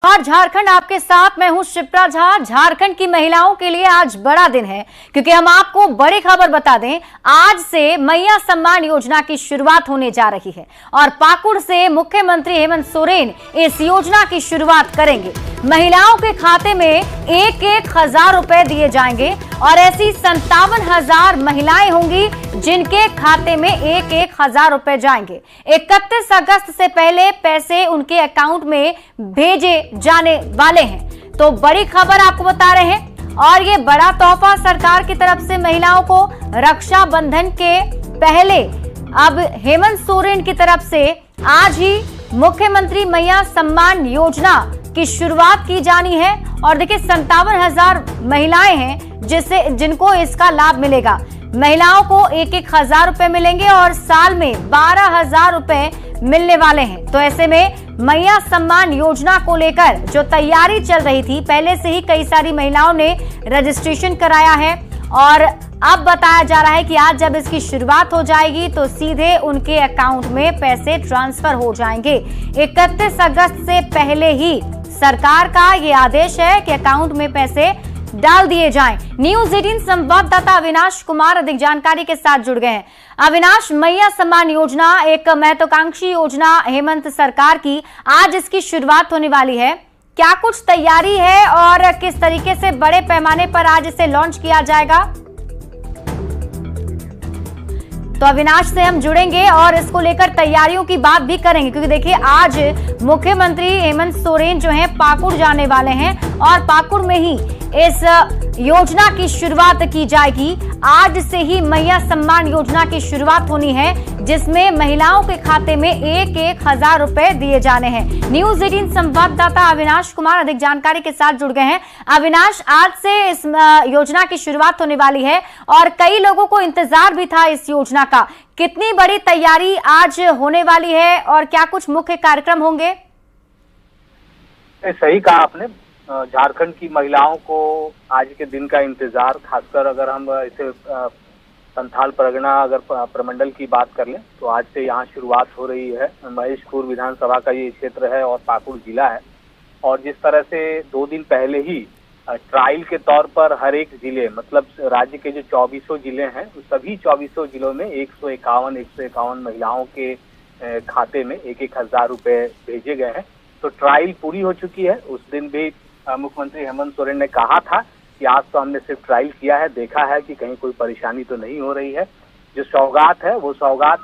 और झारखंड आपके साथ, मैं हूं शिप्रा झा। झारखंड की महिलाओं के लिए आज बड़ा दिन है, क्योंकि हम आपको बड़ी खबर बता दें। आज से मैया सम्मान योजना की शुरुआत होने जा रही है और पाकुड़ से मुख्यमंत्री हेमंत सोरेन इस योजना की शुरुआत करेंगे। महिलाओं के खाते में 1,000 रुपए दिए जाएंगे और ऐसी 57,000 महिलाएं होंगी जिनके खाते में 1,000 रुपए जाएंगे। 31 अगस्त से पहले पैसे उनके अकाउंट में भेजे जाने वाले हैं। तो बड़ी खबर आपको बता रहे हैं और ये बड़ा तोहफा सरकार की तरफ से महिलाओं को रक्षाबंधन के पहले अब हेमंत सोरेन की तरफ से आज ही मुख्यमंत्री मैया सम्मान योजना की शुरुआत की जानी है। और देखिए 57,000 महिलाएं हैं जिनको इसका लाभ मिलेगा। महिलाओं को 1,000 रुपए मिलेंगे और साल में 12,000 रुपए मिलने वाले हैं। तो ऐसे में मैया सम्मान योजना को लेकर जो तैयारी चल रही थी, पहले से ही कई सारी महिलाओं ने रजिस्ट्रेशन कराया है और अब बताया जा रहा है कि आज जब इसकी शुरुआत हो जाएगी तो सीधे उनके अकाउंट में पैसे ट्रांसफर हो जाएंगे। 31 अगस्त से पहले ही सरकार का ये आदेश है कि अकाउंट में पैसे डाल दिए जाएं। न्यूज़ 18 संवाददाता अविनाश कुमार अधिक जानकारी के साथ जुड़ गए हैं। अविनाश, मैया सम्मान योजना एक महत्वाकांक्षी योजना हेमंत सरकार की, आज इसकी शुरुआत होने वाली है। क्या कुछ तैयारी है और किस तरीके से बड़े पैमाने पर आज इसे लॉन्च किया जाएगा? तो अविनाश से हम जुड़ेंगे और इसको लेकर तैयारियों की बात भी करेंगे, क्योंकि देखिए आज मुख्यमंत्री हेमंत सोरेन जो हैं पाकुड़ जाने वाले हैं और पाकुड़ में ही इस योजना की शुरुआत की जाएगी। आज से ही मैया सम्मान योजना की शुरुआत होनी है, जिसमें महिलाओं के खाते में 1,000 रुपए दिए जाने हैं। न्यूज़ 18 संवाददाता अविनाश कुमार अधिक जानकारी के साथ जुड़ गए हैं। अविनाश, आज से इस योजना की शुरुआत होने वाली है और कई लोगों को इंतजार भी था इस योजना का। कितनी बड़ी तैयारी आज होने वाली है और क्या कुछ मुख्य कार्यक्रम होंगे? सही कहा आपने। झारखंड की महिलाओं को आज के दिन का इंतजार, खासकर अगर हम इसे संथाल परगना अगर प्रमंडल की बात कर लें तो आज से यहाँ शुरुआत हो रही है। महेशपुर विधानसभा का ये क्षेत्र है और पाकुड़ जिला है। और जिस तरह से 2 दिन पहले ही ट्रायल के तौर पर हर एक जिले, मतलब राज्य के जो 24 जिले हैं, उस सभी 24 जिलों में 151 महिलाओं के खाते में 1,000 रुपए भेजे गए हैं। तो ट्रायल पूरी हो चुकी है। उस दिन भी मुख्यमंत्री हेमंत सोरेन ने कहा था कि आज तो हमने सिर्फ ट्रायल किया है, देखा है कि कहीं कोई परेशानी तो नहीं हो रही है। जो सौगात है वो सौगात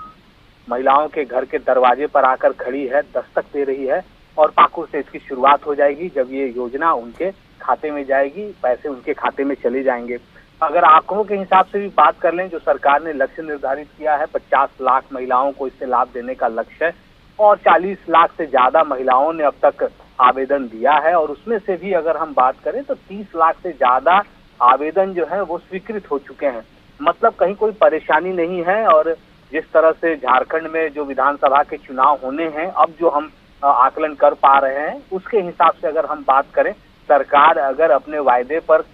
महिलाओं के घर के दरवाजे पर आकर खड़ी है, दस्तक दे रही है और पाकुड़ से इसकी शुरुआत हो जाएगी। जब ये योजना उनके खाते में जाएगी, पैसे उनके खाते में चले जाएंगे। अगर आंकड़ों के हिसाब से भी बात कर लें, जो सरकार ने लक्ष्य निर्धारित किया है, 50 लाख महिलाओं को इससे लाभ देने का लक्ष्य है और 40 लाख से ज्यादा महिलाओं ने अब तक आवेदन दिया है। और उसमें से भी अगर हम बात करें तो 30 लाख से ज्यादा आवेदन जो है वो स्वीकृत हो चुके हैं। मतलब कहीं कोई परेशानी नहीं है। और जिस तरह से झारखंड में जो विधानसभा के चुनाव होने हैं, अब जो हम आकलन कर पा रहे हैं, उसके हिसाब से अगर हम बात करें, सरकार अगर अपने वायदे पर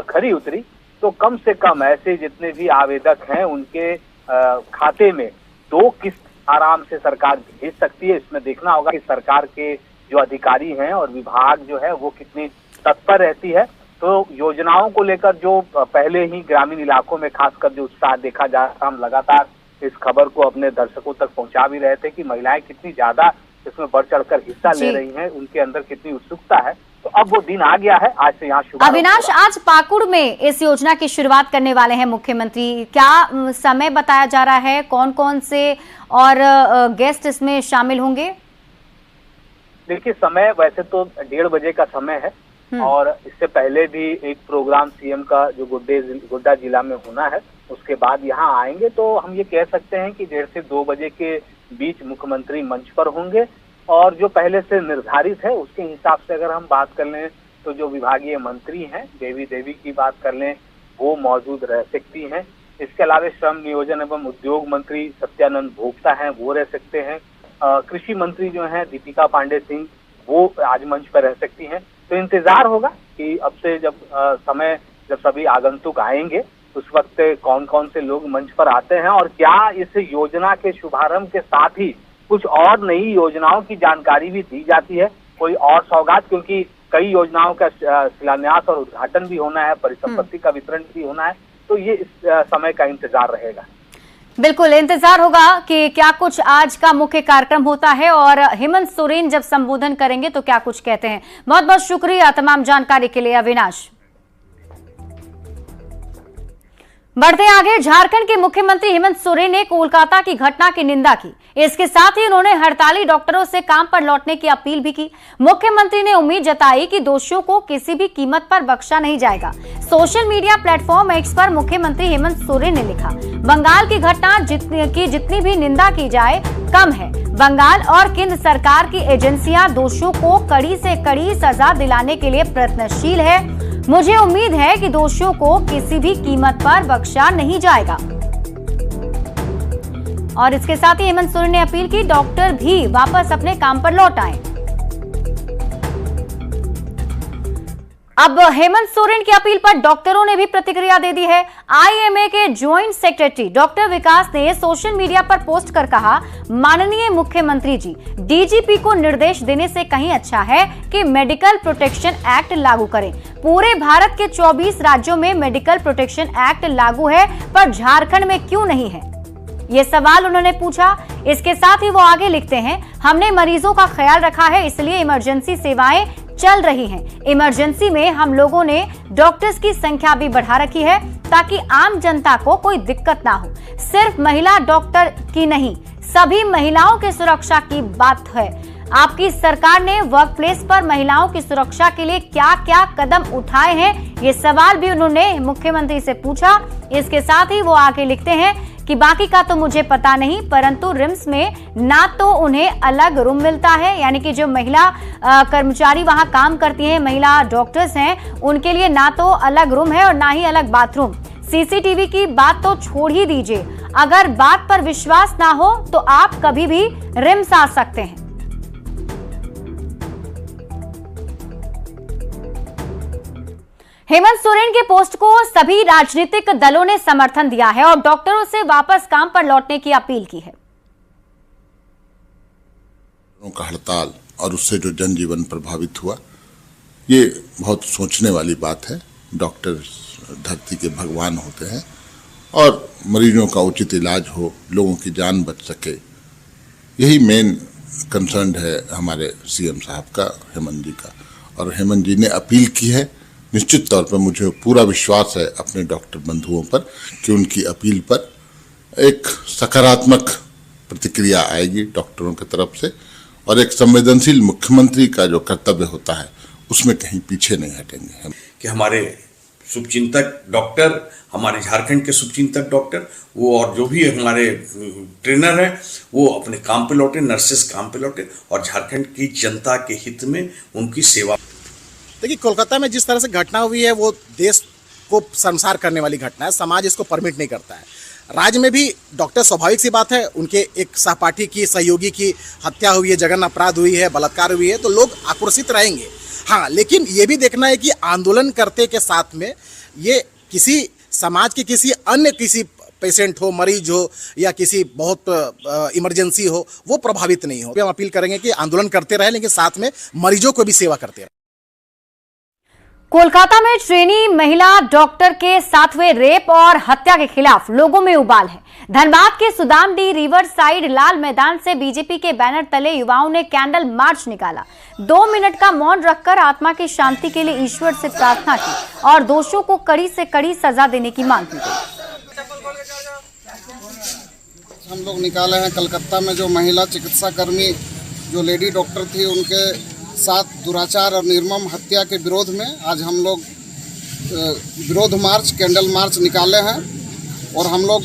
खरी उतरी तो कम से कम ऐसे जितने भी आवेदक हैं उनके खाते में 2 किस्त आराम से सरकार भेज सकती है। इसमें देखना होगा कि सरकार के जो अधिकारी हैं और विभाग जो है वो कितनी तत्पर रहती है। तो योजनाओं को लेकर जो पहले ही ग्रामीण इलाकों में खासकर जो उत्साह देखा जा रहा, हम लगातार इस खबर को अपने दर्शकों तक पहुंचा भी रहे थे कि महिलाएं कितनी ज्यादा इसमें बढ़ चढ़कर हिस्सा ले रही हैं, उनके अंदर कितनी उत्सुकता है। तो अब वो दिन आ गया है, आज से यहाँ शुरुआत। अविनाश, आज पाकुड़ में इस योजना की शुरुआत करने वाले हैं मुख्यमंत्री। क्या समय बताया जा रहा है, कौन कौन से और गेस्ट इसमें शामिल होंगे? देखिए, समय वैसे तो 1:30 बजे का समय है और इससे पहले भी एक प्रोग्राम सीएम का जो गोड्डा जिला में होना है, उसके बाद यहाँ आएंगे। तो हम ये कह सकते हैं कि 1:30 से 2 बजे के बीच मुख्यमंत्री मंच पर होंगे। और जो पहले से निर्धारित है उसके हिसाब से अगर हम बात कर लें तो जो विभागीय मंत्री हैं, देवी की बात कर लें, वो मौजूद रह सकती हैं। इसके अलावा श्रम नियोजन एवं उद्योग मंत्री सत्यानंद भोक्ता हैं, वो रह सकते हैं। कृषि मंत्री जो हैं दीपिका पांडे सिंह, वो आज मंच पर रह सकती हैं। तो इंतजार होगा कि अब से जब सभी आगंतुक आएंगे उस वक्त कौन कौन से लोग मंच पर आते हैं और क्या इस योजना के शुभारंभ के साथ ही कुछ और नई योजनाओं की जानकारी भी दी जाती है। कोई और सौगात, क्योंकि कई योजनाओं का शिलान्यास और उद्घाटन भी होना है, परिसंपत्ति का वितरण भी होना है, तो ये इस समय का इंतजार रहेगा। बिल्कुल इंतजार होगा कि क्या कुछ आज का मुख्य कार्यक्रम होता है और हेमंत सोरेन जब संबोधन करेंगे तो क्या कुछ कहते हैं। बहुत बहुत शुक्रिया तमाम जानकारी के लिए अविनाश। बढ़ते आगे, झारखंड के मुख्यमंत्री हेमंत सोरेन ने कोलकाता की घटना की निंदा की। इसके साथ ही उन्होंने हड़ताली डॉक्टरों से काम पर लौटने की अपील भी की। मुख्यमंत्री ने उम्मीद जताई कि दोषियों को किसी भी कीमत पर बख्शा नहीं जाएगा। सोशल मीडिया प्लेटफॉर्म एक्स पर मुख्यमंत्री हेमंत सोरेन ने लिखा, बंगाल की घटना जितनी भी निंदा की जाए कम है। बंगाल और केंद्र सरकार की एजेंसियां दोषियों को कड़ी से कड़ी सजा दिलाने के लिए प्रयत्नशील है। मुझे उम्मीद है कि दोषियों को किसी भी कीमत पर बख्शा नहीं जाएगा। और इसके साथ ही हेमंत सोरेन ने अपील की, डॉक्टर भी वापस अपने काम पर लौट आए। अब हेमंत सोरेन की अपील पर डॉक्टरों ने भी प्रतिक्रिया दे दी है। आईएमए के ज्वाइंट सेक्रेटरी डॉक्टर विकास ने सोशल मीडिया पर पोस्ट कर कहा, माननीय मुख्यमंत्री जी, डीजीपी को निर्देश देने से कहीं अच्छा है कि मेडिकल प्रोटेक्शन एक्ट लागू करें। पूरे भारत के 24 राज्यों में मेडिकल प्रोटेक्शन एक्ट लागू है, पर झारखंड में क्यों नहीं है, ये सवाल उन्होंने पूछा। इसके साथ ही वो आगे लिखते हैं, हमने मरीजों का ख्याल रखा है, इसलिए इमरजेंसी सेवाएं चल रही हैं। इमरजेंसी में हम लोगों ने डॉक्टर्स की संख्या भी बढ़ा रखी है ताकि आम जनता को कोई दिक्कत ना हो। सिर्फ महिला डॉक्टर की नहीं, सभी महिलाओं की सुरक्षा की बात है। आपकी सरकार ने वर्क प्लेस पर महिलाओं की सुरक्षा के लिए क्या क्या कदम उठाए हैं, ये सवाल भी उन्होंने मुख्यमंत्री से पूछा। इसके साथ ही वो आगे लिखते हैं कि बाकी का तो मुझे पता नहीं, परंतु रिम्स में ना तो उन्हें अलग रूम मिलता है, यानी कि जो महिला कर्मचारी वहां काम करती हैं, महिला डॉक्टर्स हैं, उनके लिए ना तो अलग रूम है और ना ही अलग बाथरूम। सीसीटीवी की बात तो छोड़ ही दीजिए, अगर बात पर विश्वास ना हो तो आप कभी भी रिम्स आ सकते हैं। हेमंत सोरेन के पोस्ट को सभी राजनीतिक दलों ने समर्थन दिया है और डॉक्टरों से वापस काम पर लौटने की अपील की है। का हड़ताल और उससे जो जनजीवन प्रभावित हुआ, ये बहुत सोचने वाली बात है। डॉक्टर धरती के भगवान होते हैं और मरीजों का उचित इलाज हो, लोगों की जान बच सके, यही मेन कंसर्न है हमारे सीएम साहब का, हेमंत जी का। और हेमंत जी ने अपील की है। निश्चित तौर पर मुझे पूरा विश्वास है अपने डॉक्टर बंधुओं पर कि उनकी अपील पर एक सकारात्मक प्रतिक्रिया आएगी डॉक्टरों की तरफ से, और एक संवेदनशील मुख्यमंत्री का जो कर्तव्य होता है उसमें कहीं पीछे नहीं हटेंगे। कि हमारे शुभचिंतक डॉक्टर, हमारे झारखंड के शुभचिंतक डॉक्टर, वो और जो भी हमारे ट्रेनर हैं, वो अपने काम पे लौटे, नर्सेस काम पे लौटे और झारखंड की जनता के हित में उनकी सेवा। देखिए, कोलकाता में जिस तरह से घटना हुई है वो देश को शर्मसार करने वाली घटना है। समाज इसको परमिट नहीं करता है। राज्य में भी डॉक्टर, स्वाभाविक सी बात है, उनके एक सहपाठी की, सहयोगी की हत्या हुई है, जघन्य अपराध हुई है, बलात्कार हुई है, तो लोग आक्रोशित रहेंगे। हाँ, लेकिन ये भी देखना है कि आंदोलन करते के साथ में ये किसी समाज के किसी पेशेंट हो, मरीज हो या किसी बहुत इमरजेंसी हो, वो प्रभावित नहीं हो। हम अपील करेंगे कि आंदोलन करते रहे, लेकिन साथ में मरीजों को भी सेवा करते रहे। कोलकाता में ट्रेनी महिला डॉक्टर के साथ हुए रेप और हत्या के खिलाफ लोगों में उबाल है। धनबाद के सुदामडी रिवर साइड लाल मैदान से बीजेपी के बैनर तले युवाओं ने कैंडल मार्च निकाला। 2 मिनट का मौन रखकर आत्मा की शांति के लिए ईश्वर से प्रार्थना की और दोषियों को कड़ी से कड़ी सजा देने की मांग की गई। हम लोग निकाले हैं कलकत्ता में जो महिला चिकित्सा कर्मी, जो लेडी डॉक्टर थी, उनके साथ दुराचार और निर्मम हत्या के विरोध में आज हम लोग विरोध मार्च, कैंडल मार्च निकाले हैं। और हम लोग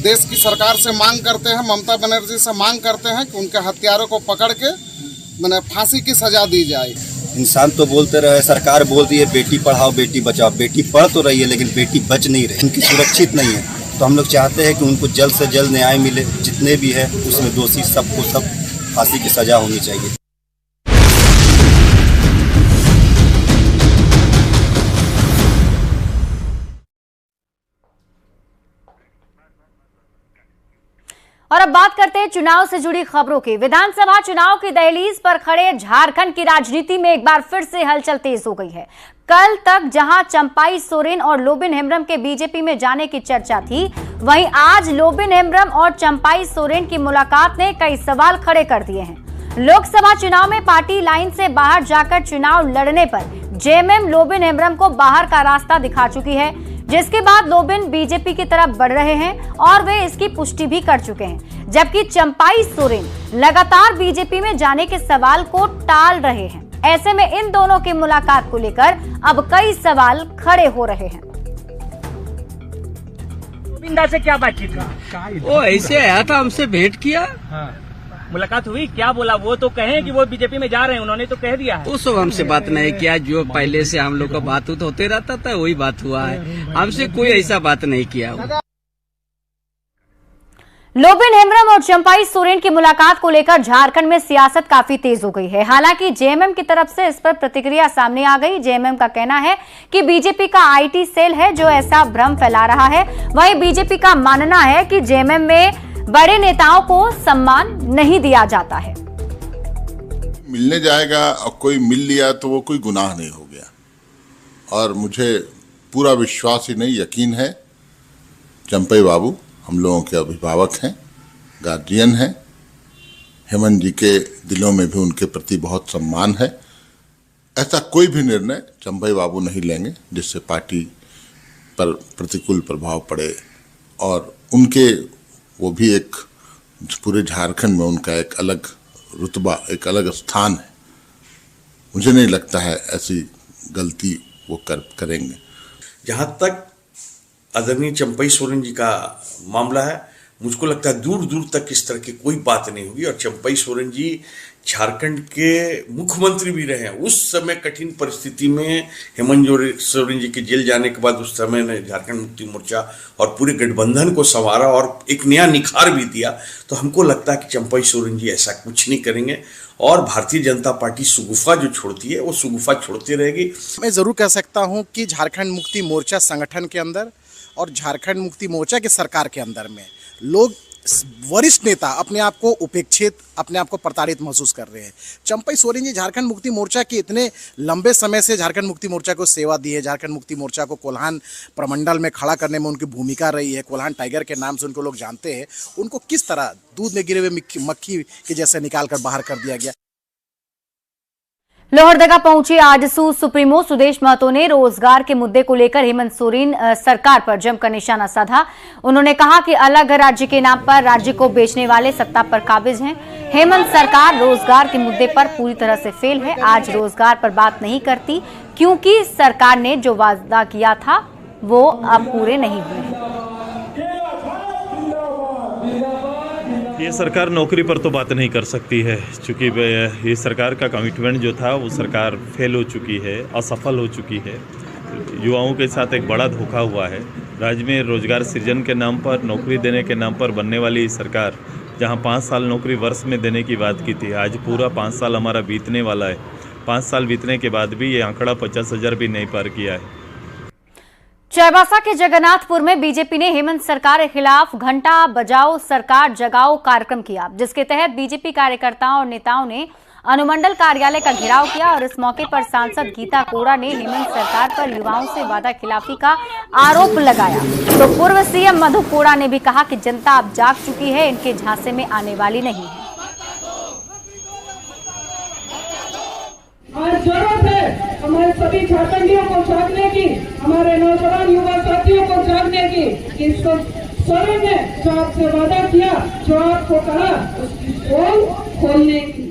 देश की सरकार से मांग करते हैं, ममता बनर्जी से मांग करते हैं कि उनके हत्यारों को पकड़ के फांसी की सजा दी जाए। इंसान तो बोलते रहे, सरकार बोलती है बेटी पढ़ाओ बेटी बचाओ, बेटी पढ़ तो रही है लेकिन बेटी बच नहीं रही, उनकी सुरक्षित नहीं है। तो हम लोग चाहते हैं कि उनको जल्द से जल्द न्याय मिले, जितने भी है उसमें दोषी सबको सब फांसी की सजा होनी चाहिए। और अब बात करते हैं चुनाव से जुड़ी खबरों की। विधानसभा चुनाव की दहलीज पर खड़े झारखंड की राजनीति में एक बार फिर से हलचल तेज हो गई है। कल तक जहां चंपाई सोरेन और लोबिन हेम्ब्रम के बीजेपी में जाने की चर्चा थी, वहीं आज लोबिन हेम्ब्रम और चंपाई सोरेन की मुलाकात ने कई सवाल खड़े कर दिए हैं। लोकसभा चुनाव में पार्टी लाइन से बाहर जाकर चुनाव लड़ने पर जेएमएम लोबिन हेम्ब्रम को बाहर का रास्ता दिखा चुकी है, जिसके बाद लोबिन बीजेपी की तरफ बढ़ रहे हैं और वे इसकी पुष्टि भी कर चुके हैं, जबकि चंपाई सोरेन लगातार बीजेपी में जाने के सवाल को टाल रहे हैं। ऐसे में इन दोनों की मुलाकात को लेकर अब कई सवाल खड़े हो रहे हैं। गोविंदा से क्या बातचीत हुई? वो ऐसे आया था, हमसे भेंट किया। हाँ। मुलाकात हुई, क्या बोला? वो तो कहें कि वो बीजेपी में जा रहे हैं, उन्होंने तो कह दिया है। वो सब हमसे बात नहीं किया, जो पहले से हम लोग का बात होते रहता था वही बात हुआ है, हमसे कोई ऐसा बात नहीं किया। लोबिन हेम्ब्रम और चंपाई सोरेन की मुलाकात को लेकर झारखंड में सियासत काफी तेज हो गई है। हालांकि जेएमएम की तरफ से इस पर प्रतिक्रिया सामने आ गई। जेएमएम का कहना है कि बीजेपी का आईटी सेल है जो ऐसा भ्रम फैला रहा है। वहीं बीजेपी का मानना है कि जेएमएम में बड़े नेताओं को सम्मान नहीं दिया जाता है। मिलने जाएगा और कोई मिल लिया तो वो कोई गुनाह नहीं हो गया, और मुझे पूरा विश्वास ही नहीं, यकीन है चंपाई बाबू हम लोगों के अभिभावक हैं, गार्जियन हैं। हेमंत जी के दिलों में भी उनके प्रति बहुत सम्मान है। ऐसा कोई भी निर्णय चंपाई बाबू नहीं लेंगे जिससे पार्टी पर प्रतिकूल प्रभाव पड़े, और उनके वो भी एक पूरे झारखंड में उनका एक अलग रुतबा, एक अलग स्थान है। मुझे नहीं लगता है ऐसी गलती वो करेंगे। जहाँ तक आदरणीय चंपाई सोरेन जी का मामला है, मुझको लगता है दूर दूर तक इस तरह की कोई बात नहीं होगी। और चंपाई सोरेन जी झारखंड के मुख्यमंत्री भी रहे हैं। उस समय कठिन परिस्थिति में हेमंत सोरेन जी के जेल जाने के बाद उस समय ने झारखंड मुक्ति मोर्चा और पूरे गठबंधन को संवारा और एक नया निखार भी दिया। तो हमको लगता है कि चंपाई सोरेन जी ऐसा कुछ नहीं करेंगे, और भारतीय जनता पार्टी सुगुफा जो छोड़ती है वो सुगुफा छोड़ती रहेगी। मैं ज़रूर कह सकता हूं कि झारखंड मुक्ति मोर्चा संगठन के अंदर और झारखंड मुक्ति मोर्चा की सरकार के अंदर में लोग, वरिष्ठ नेता अपने आप को उपेक्षित, अपने आप को प्रताड़ित महसूस कर रहे हैं। चंपाई सोरेन जी झारखंड मुक्ति मोर्चा के इतने लंबे समय से झारखंड मुक्ति मोर्चा को सेवा दी है। झारखंड मुक्ति मोर्चा को कोल्हान प्रमंडल में खड़ा करने में उनकी भूमिका रही है। कोल्हान टाइगर के नाम से उनको लोग जानते हैं। उनको किस तरह दूध में गिरे हुए मक्खी के जैसे निकाल कर बाहर कर दिया गया। लोहरदगा पहुंचे आजसू सुप्रीमो सुदेश महतो ने रोजगार के मुद्दे को लेकर हेमंत सोरेन सरकार पर जमकर निशाना साधा। उन्होंने कहा कि अलग राज्य के नाम पर राज्य को बेचने वाले सत्ता पर काबिज हैं। हेमंत सरकार रोजगार के मुद्दे पर पूरी तरह से फेल है। आज रोजगार पर बात नहीं करती क्योंकि सरकार ने जो वादा किया था वो अब पूरे नहीं हुए हैं। ये सरकार नौकरी पर तो बात नहीं कर सकती है, क्योंकि ये सरकार का कमिटमेंट जो था वो सरकार फेल हो चुकी है, असफल हो चुकी है। युवाओं के साथ एक बड़ा धोखा हुआ है। राज्य में रोजगार सृजन के नाम पर, नौकरी देने के नाम पर बनने वाली सरकार, जहां 5 साल नौकरी वर्ष में देने की बात की थी, आज पूरा 5 साल हमारा बीतने वाला है। 5 साल बीतने के बाद भी ये आंकड़ा 50,000 भी नहीं पार किया है। चाईबासा के जगन्नाथपुर में बीजेपी ने हेमंत सरकार के खिलाफ घंटा बजाओ सरकार जगाओ कार्यक्रम किया, जिसके तहत बीजेपी कार्यकर्ताओं और नेताओं ने अनुमंडल कार्यालय का घेराव किया। और इस मौके पर सांसद गीता कोड़ा ने हेमंत सरकार पर युवाओं से वादा खिलाफी का आरोप लगाया। तो पूर्व सीएम मधु कोड़ा ने भी कहा कि जनता अब जाग चुकी है, इनके झांसे में आने वाली नहीं है। आज जरूरत है हमारे सभी झारखंडियों को जागने की, हमारे नौजवान युवा साथियों को जागने की कि सोरेन ने जो आपसे वादा किया, जो आपको कहा, उसकी पोल खोलने की।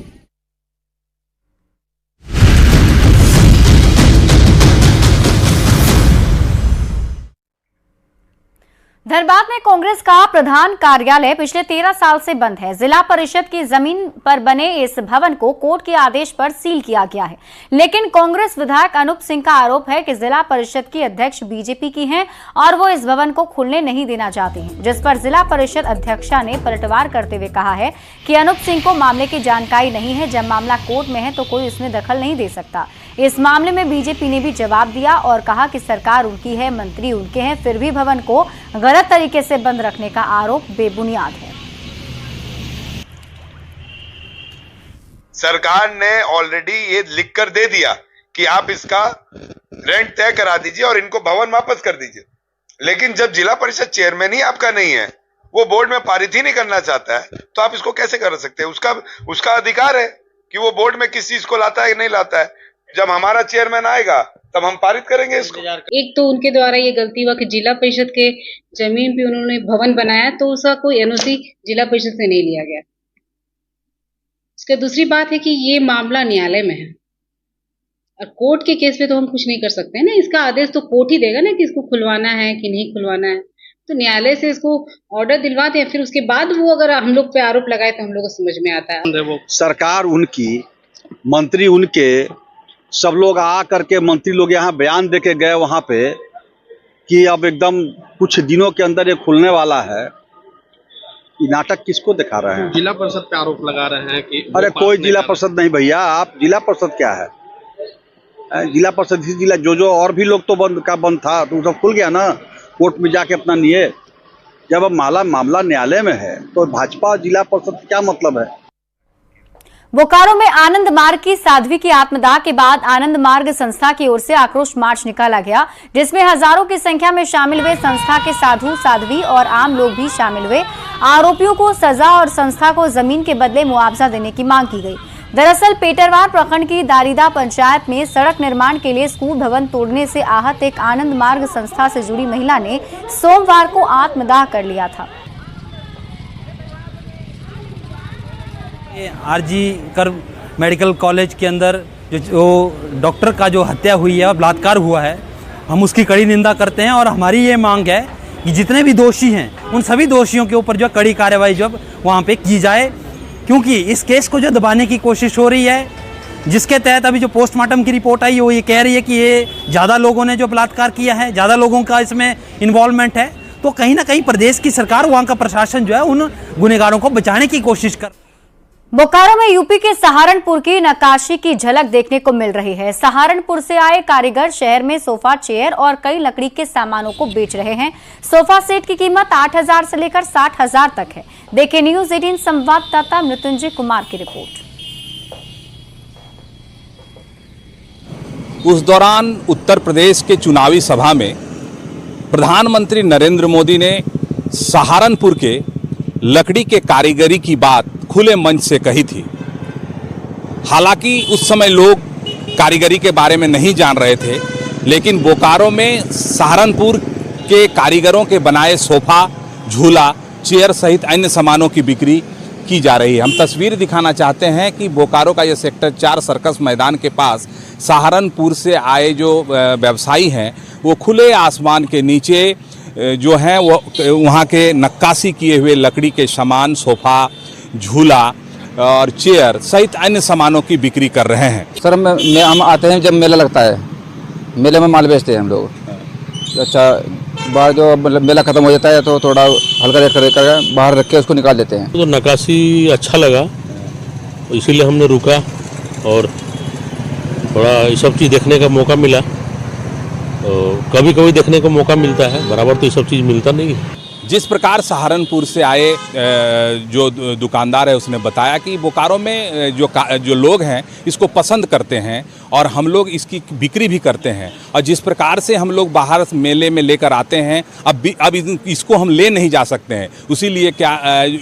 धनबाद में कांग्रेस का प्रधान कार्यालय पिछले 13 साल से बंद है। जिला परिषद की जमीन पर बने इस भवन को कोर्ट के आदेश पर सील किया गया है, लेकिन कांग्रेस विधायक अनूप सिंह का आरोप है कि जिला परिषद की अध्यक्ष बीजेपी की हैं और वो इस भवन को खुलने नहीं देना चाहती हैं, जिस पर जिला परिषद अध्यक्षा ने पलटवार करते हुए कहा है कि अनूप सिंह को मामले की जानकारी नहीं है। जब मामला कोर्ट में है तो कोई उसमें दखल नहीं दे सकता। इस मामले में बीजेपी ने भी जवाब दिया और कहा कि सरकार उनकी है, मंत्री उनके हैं, फिर भी भवन को गलत तरीके से बंद रखने का आरोप बेबुनियाद है। सरकार ने ऑलरेडी ये लिख कर दे दिया कि आप इसका रेंट तय करा दीजिए और इनको भवन वापस कर दीजिए, लेकिन जब जिला परिषद चेयरमैन ही आपका नहीं है, वो बोर्ड में पारित ही नहीं करना चाहता है, तो आप इसको कैसे कर सकते हैं? उसका अधिकार है कि वो बोर्ड में किस चीज को लाता है कि नहीं लाता है। जब हमारा चेयरमैन आएगा तब हम पारित करेंगे इसको। एक तो उनके द्वारा ये गलती हुआ कि जिला परिषद के जमीन पे उन्होंने भवन बनाया, तो उसका कोई एनओसी जिला परिषद से नहीं लिया गया। इसका दूसरी बात है कि ये मामला न्यायालय में है और कोर्ट के केस पे तो हम कुछ नहीं कर सकते हैं ना। इसका आदेश तो कोर्ट ही देगा ना कि इसको खुलवाना है कि नहीं खुलवाना है। तो न्यायालय से इसको ऑर्डर दिलवाते हैं, फिर उसके बाद वो अगर हम लोग पे आरोप लगाए तो हम लोग को समझ में आता है। सरकार उनकी, मंत्री उनके, सब लोग आ करके मंत्री लोग यहाँ बयान दे के गए वहाँ पे कि अब एकदम कुछ दिनों के अंदर ये खुलने वाला है। ये नाटक किसको दिखा रहे हैं? जिला परिषद पे आरोप लगा रहे हैं कि अरे कोई जिला परिषद नहीं भैया, आप जिला परिषद क्या है? जिला परिषद जिला जो और भी लोग तो बंद था, तो सब खुल गया ना कोर्ट में जाके अपना लिए। जब अब मामला न्यायालय में है तो भाजपा जिला परिषद क्या मतलब है? बोकारो में आनंद मार्ग की साध्वी की आत्मदाह के बाद आनंद मार्ग संस्था की ओर से आक्रोश मार्च निकाला गया, जिसमें हजारों की संख्या में शामिल हुए संस्था के साधु साध्वी और आम लोग भी शामिल हुए। आरोपियों को सजा और संस्था को जमीन के बदले मुआवजा देने की मांग की गई। दरअसल पेटरवार प्रखंड की दारीदा पंचायत में सड़क निर्माण के लिए स्कूल भवन तोड़ने से आहत एक आनंद मार्ग संस्था से जुड़ी महिला ने सोमवार को आत्मदाह कर लिया था। आरजी कर मेडिकल कॉलेज के अंदर जो डॉक्टर का जो हत्या हुई है और बलात्कार हुआ है, हम उसकी कड़ी निंदा करते हैं और हमारी ये मांग है कि जितने भी दोषी हैं उन सभी दोषियों के ऊपर जो कड़ी कार्रवाई जो वहाँ पे की जाए, क्योंकि इस केस को जो दबाने की कोशिश हो रही है, जिसके तहत अभी जो पोस्टमार्टम की रिपोर्ट आई है वो ये कह रही है कि ये ज़्यादा लोगों ने जो बलात्कार किया है, ज़्यादा लोगों का इसमें इन्वॉल्वमेंट है। तो कहीं ना कहीं प्रदेश की सरकार, वहाँ का प्रशासन जो है उन गुनहगारों को बचाने की कोशिश कर। बोकारो में यूपी के सहारनपुर की नक्काशी की झलक देखने को मिल रही है। सहारनपुर से आए कारीगर शहर में सोफा, चेयर और कई लकड़ी के सामानों को बेच रहे हैं। सोफा सेट की कीमत 8,000 से लेकर 60,000 तक है। देखिए न्यूज 18 संवाददाता मृत्युंजय कुमार की रिपोर्ट। उस दौरान उत्तर प्रदेश के चुनावी सभा में प्रधानमंत्री नरेंद्र मोदी ने सहारनपुर के लकड़ी के कारीगरी की बात खुले मंच से कही थी। हालांकि उस समय लोग कारीगरी के बारे में नहीं जान रहे थे, लेकिन बोकारो में सहारनपुर के कारीगरों के बनाए सोफा, झूला, चेयर सहित अन्य सामानों की बिक्री की जा रही है। हम तस्वीर दिखाना चाहते हैं कि बोकारो का यह सेक्टर 4 सर्कस मैदान के पास सहारनपुर से आए जो व्यवसायी हैं वो खुले आसमान के नीचे जो हैं वो वहाँ के नक्काशी किए हुए लकड़ी के सामान, सोफा, झूला और चेयर सहित अन्य सामानों की बिक्री कर रहे हैं। सर हम आते हैं जब मेला लगता है, मेले में माल बेचते हैं हम लोग। अच्छा बाहर जो मतलब मेला खत्म हो जाता है तो थोड़ा हल्का रेट कर बाहर रख के उसको निकाल देते हैं। तो नक्काशी अच्छा लगा, इसीलिए हमने रुका और थोड़ा ये सब चीज़ देखने का मौका मिला। कभी कभी देखने को मौका मिलता है, बराबर तो ये सब चीज़ मिलता नहीं है। जिस प्रकार सहारनपुर से आए जो दुकानदार है उसने बताया कि बोकारो में जो लोग हैं इसको पसंद करते हैं और हम लोग इसकी बिक्री भी करते हैं, और जिस प्रकार से हम लोग बाहर मेले में लेकर आते हैं अब इसको हम ले नहीं जा सकते हैं, इसीलिए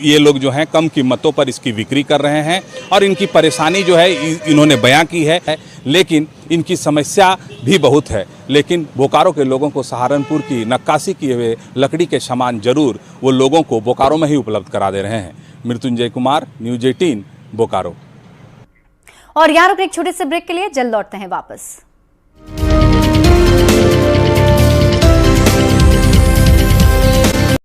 ये लोग जो हैं कम कीमतों पर इसकी बिक्री कर रहे हैं और इनकी परेशानी जो है इन्होंने बयां की है, लेकिन इनकी समस्या भी बहुत है। लेकिन बोकारो के लोगों को सहारनपुर की नक्काशी किए हुए लकड़ी के सामान जरूर वो लोगों को बोकारो में ही उपलब्ध करा दे रहे हैं। मृत्युंजय कुमार, न्यूज 18 बोकारो। और यहाँ रुक एक छोटे से ब्रेक के लिए, जल्द लौटते हैं वापस।